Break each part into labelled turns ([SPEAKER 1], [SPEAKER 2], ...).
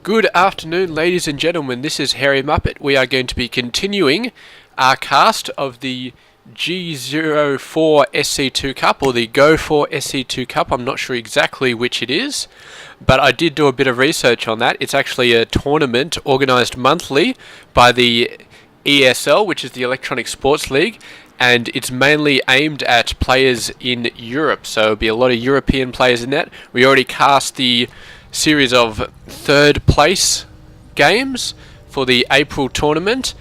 [SPEAKER 1] Good afternoon, ladies and gentlemen. This is Harry Muppet. We are going to be continuing our cast of the G04 SC2 Cup, or the Go4 SC2 Cup. I'm not sure exactly which it is, but I did do a bit of research on that. It's actually a tournament organised monthly by the ESL, which is the Electronic Sports League, and it's mainly aimed at players in Europe, so there'll be a lot of European players in that. We already cast the series of third place games for the April tournament.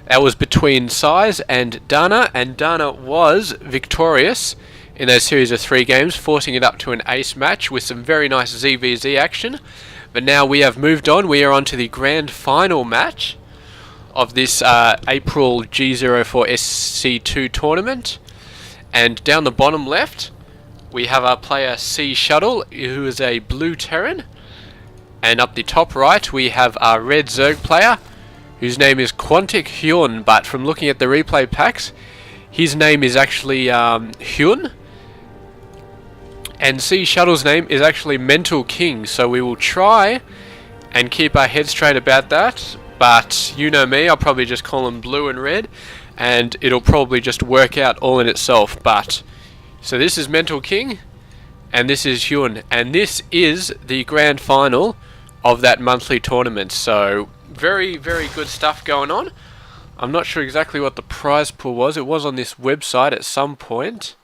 [SPEAKER 1] That was between Size and Dana was victorious in those series of 3 games, forcing it up to an ace match with some very nice ZVZ action. But now we have moved on. We are on to the grand final match of this April G04 SC2 tournament, and down the bottom left we have our player C Shuttle, who is a blue Terran, and up the top right we have our red Zerg player, whose name is Hyun, but from looking at the replay packs, his name is actually Hyun, and C Shuttle's name is actually Mentalking. So we will try and keep our heads straight about that, but you know me, I'll probably just call them blue and red, and it'll probably just work out all in itself. But so this is Mentalking, and this is Hyun, and this is the grand final of that monthly tournament. So very, very good stuff going on. I'm not sure exactly what the prize pool was. It was on this website at some point.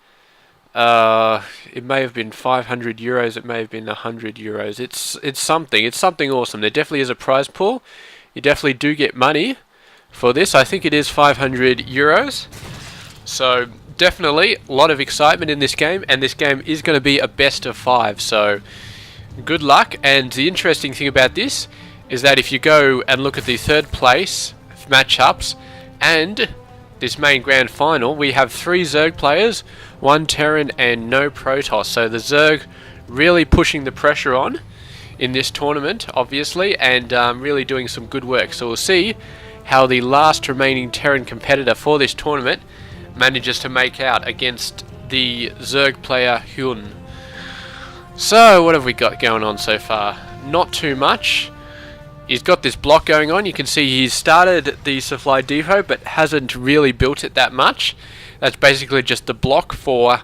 [SPEAKER 1] It may have been 500 euros, it may have been 100 euros. It's something awesome. There definitely is a prize pool. You definitely do get money for this. I think it is 500 euros. So definitely a lot of excitement in this game, and this game is going to be a best of 5. So good luck. And the interesting thing about this is that if you go and look at the third place matchups and this main grand final, we have 3 Zerg players, 1 Terran and no Protoss. So the Zerg really pushing the pressure on in this tournament, obviously, and really doing some good work. So we'll see how the last remaining Terran competitor for this tournament manages to make out against the Zerg player Hyun. So what have we got going on so far? Not too much. He's got this block going on. You can see he's started the supply depot but hasn't really built it that much. That's basically just the block for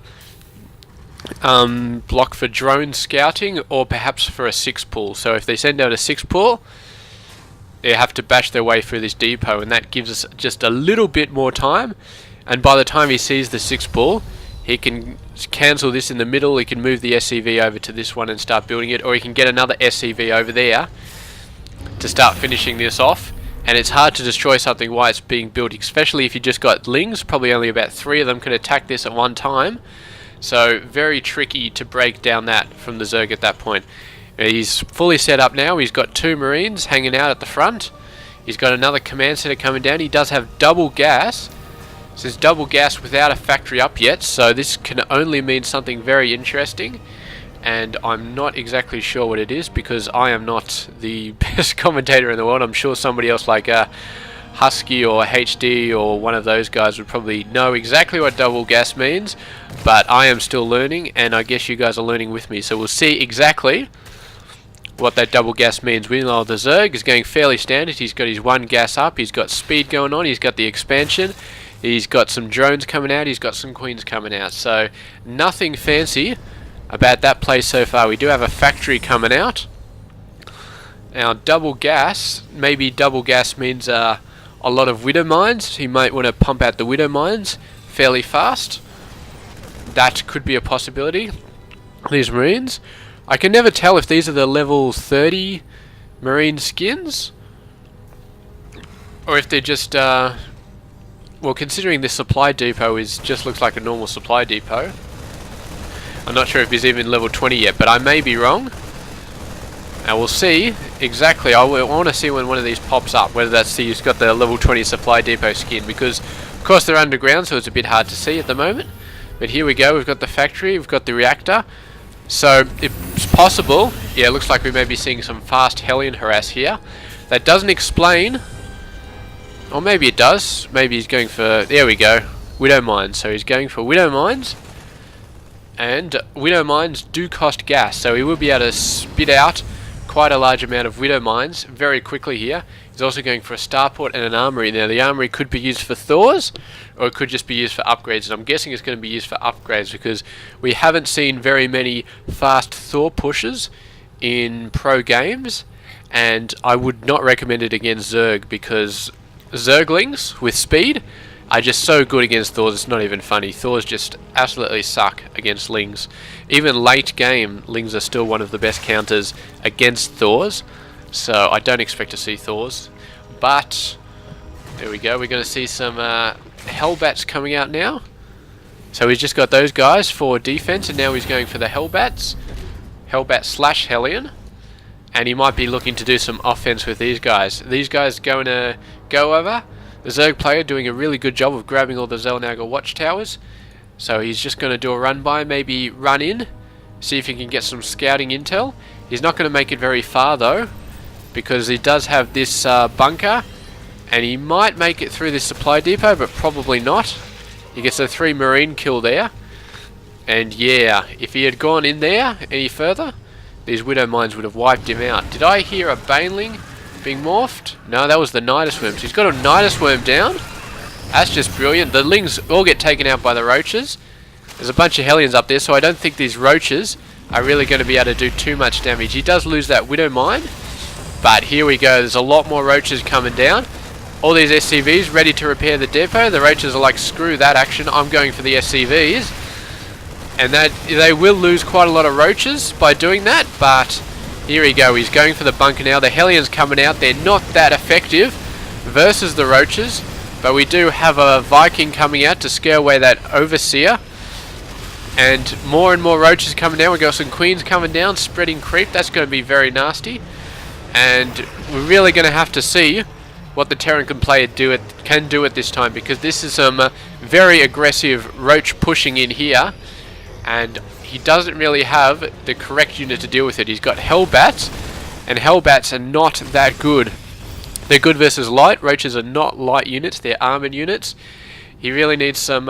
[SPEAKER 1] drone scouting, or perhaps for a 6 pool. So if they send out a 6 pool, they have to bash their way through this depot, and that gives us just a little bit more time. And by the time he sees the 6 pool, he can cancel this in the middle. He can move the SCV over to this one and start building it, or he can get another SCV over there to start finishing this off. And it's hard to destroy something while it's being built, especially if you just got lings. Probably only about 3 of them can attack this at one time. So very tricky to break down that from the Zerg at that point. He's fully set up now. He's got 2 Marines hanging out at the front. He's got another command center coming down. He does have double gas. This is double gas without a factory up yet, so this can only mean something very interesting. And I'm not exactly sure what it is, because I am not the best commentator in the world. I'm sure somebody else like Husky or HD or one of those guys would probably know exactly what double gas means, but I am still learning, and I guess you guys are learning with me. So we'll see exactly what that double gas means. We know the Zerg is going fairly standard. He's got his 1 gas up, he's got speed going on, he's got the expansion, he's got some drones coming out, he's got some queens coming out. So nothing fancy about that play so far. We do have a factory coming out. Now double gas, maybe double gas means a lot of widow mines. He might want to pump out the widow mines fairly fast. That could be a possibility. These Marines, I can never tell if these are the level 30 Marine skins, or if they're just well, considering this supply depot just looks like a normal supply depot. I'm not sure if he's even level 20 yet, but I may be wrong. And we'll see exactly. I want to see when one of these pops up, whether that's he's got the level 20 supply depot skin, because of course they're underground, so it's a bit hard to see at the moment. But here we go, we've got the factory, we've got the reactor. So it's possible, yeah, it looks like we may be seeing some fast Hellion harass here. That doesn't explain, or maybe it does. Maybe he's going for, there we go, widow mines. So he's going for widow mines. And widow mines do cost gas, so he will be able to spit out quite a large amount of Widow Mines very quickly here. He's also going for a starport and an armory. Now the armory could be used for Thors, or it could just be used for upgrades, and I'm guessing it's going to be used for upgrades because we haven't seen very many fast Thor pushes in pro games, and I would not recommend it against Zerg because Zerglings with speed are just so good against Thors, it's not even funny. Thors just absolutely suck against Lings. Even late game, Lings are still one of the best counters against Thors, so I don't expect to see Thors. But, there we go, we're going to see some Hellbats coming out now. So he's just got those guys for defense, and now he's going for the Hellbats. Hellbat slash Hellion. And he might be looking to do some offense with these guys. These guys going to go over. The Zerg player doing a really good job of grabbing all the Xel'Naga watchtowers. So he's just going to do a run by, maybe run in, see if he can get some scouting intel. He's not going to make it very far though, because he does have this bunker, and he might make it through this supply depot, but probably not. He gets a 3 marine kill there. And yeah, if he had gone in there any further, these Widow Mines would have wiped him out. Did I hear a Baneling being morphed? No, that was the Nidus Worm. So he's got a Nidus Worm down. That's just brilliant. The Lings all get taken out by the Roaches. There's a bunch of Hellions up there, so I don't think these Roaches are really going to be able to do too much damage. He does lose that Widow Mine, but here we go. There's a lot more Roaches coming down. All these SCVs ready to repair the depot. The Roaches are like, screw that action, I'm going for the SCVs. And that they will lose quite a lot of Roaches by doing that, but here we go, he's going for the bunker now. The Hellions coming out, they're not that effective versus the Roaches, but we do have a Viking coming out to scare away that Overseer. And more Roaches coming down. We've got some Queens coming down, spreading creep. That's going to be very nasty. And we're really going to have to see what the Terran player can do at this time, because this is some very aggressive Roach pushing in here. And he doesn't really have the correct unit to deal with it. He's got Hellbats, and Hellbats are not that good. They're good versus light. Roaches are not light units, they're armored units. He really needs some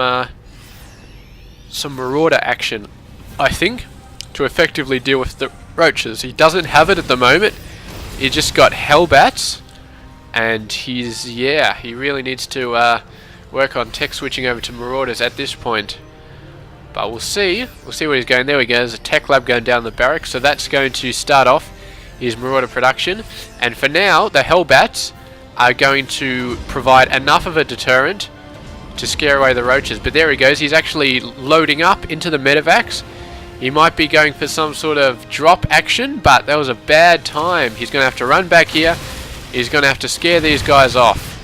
[SPEAKER 1] Marauder action, I think, to effectively deal with the Roaches. He doesn't have it at the moment. He's just got Hellbats, and he really needs to work on tech switching over to Marauders at this point. But we'll see where he's going. There we go, there's a tech lab going down the barracks, so that's going to start off his Marauder production. And for now, the Hellbats are going to provide enough of a deterrent to scare away the Roaches. But there he goes, he's actually loading up into the medevacs. He might be going for some sort of drop action, but that was a bad time. He's going to have to run back here. He's going to have to scare these guys off.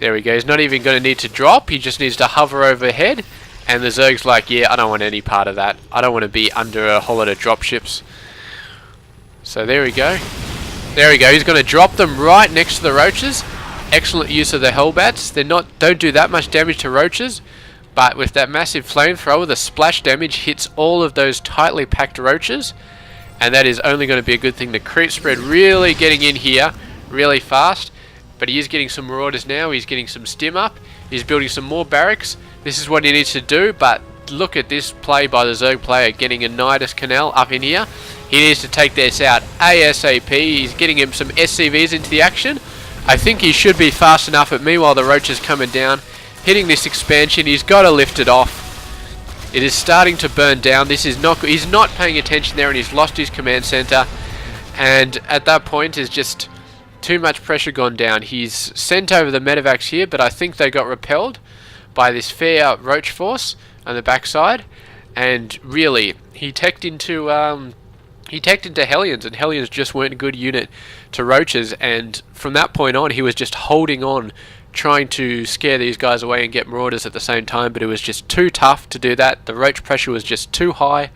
[SPEAKER 1] There we go, he's not even going to need to drop, he just needs to hover overhead. And the Zerg's like, yeah, I don't want any part of that. I don't want to be under a whole lot of dropships. So there we go. There we go. He's going to drop them right next to the Roaches. Excellent use of the Hellbats. Don't do that much damage to Roaches, but with that massive flamethrower, the splash damage hits all of those tightly packed Roaches, and that is only going to be a good thing. The creep spread really getting in here really fast, but he is getting some Marauders now. He's getting some stim up. He's building some more barracks. This is what he needs to do, but look at this play by the Zerg player, getting a Nidus Canal up in here. He needs to take this out ASAP. He's getting him some SCVs into the action. I think he should be fast enough, but meanwhile the Roach is coming down, hitting this expansion. He's got to lift it off. It is starting to burn down. This is not. He's not paying attention there, and he's lost his command center. And at that point, is just too much pressure gone down. He's sent over the medevacs here, but I think they got repelled by this fair Roach force on the backside, and really he teched into Hellions, and Hellions just weren't a good unit to Roaches, and from that point on he was just holding on, trying to scare these guys away and get Marauders at the same time, but it was just too tough to do that. The Roach pressure was just too high,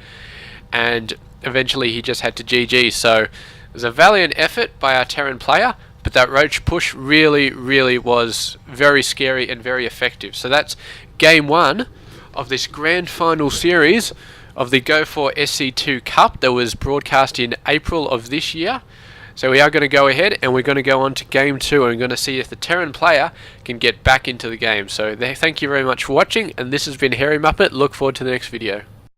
[SPEAKER 1] and eventually he just had to GG. So it was a valiant effort by our Terran player, but that Roach push really was very scary and very effective. So that's game 1 of this grand final series of the Go For SC2 Cup that was broadcast in April of this year. So we are going to go ahead and we're going to go on to game 2, and we're going to see if the Terran player can get back into the game. So thank you very much for watching, and this has been Hairy Muppet. Look forward to the next video.